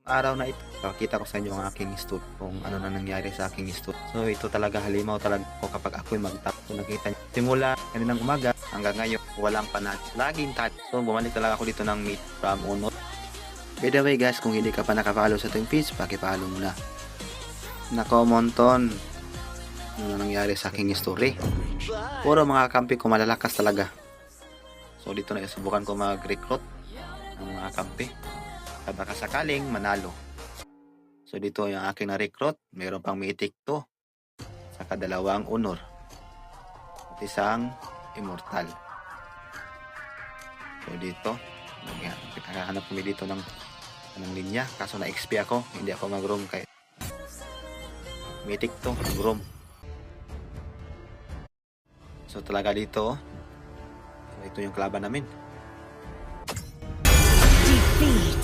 araw na ito, pakita ko sa inyo ang aking stud kung ano na nangyari sa aking stud. So ito talaga halimaw talaga ko kapag ako'y mag-tap. So nakita niyo, simula kaninang umaga hanggang ngayon, walang panat. Laging touch. So bumalik talaga ako dito ng meet from Unot. By the way guys, kung hindi ka pa nakapalo sa ating page, pakipalo muna. Nako Monton, ano nangyari sa aking story? Puro mga kampi ko malalakas talaga. So dito na subukan ko mag-recruit ng mga kampi. Baka sakaling manalo. So dito yung aking na-recruit. Mayroon pang mythic 2. Saka dalawang honor. At isang immortal. So dito. Nakahanap kami dito ng linya. Kaso na-XP ako. Hindi ako mag-roam kay mythic 2. Mag-roam. So talaga dito. So ito yung kalaban namin. Defeat.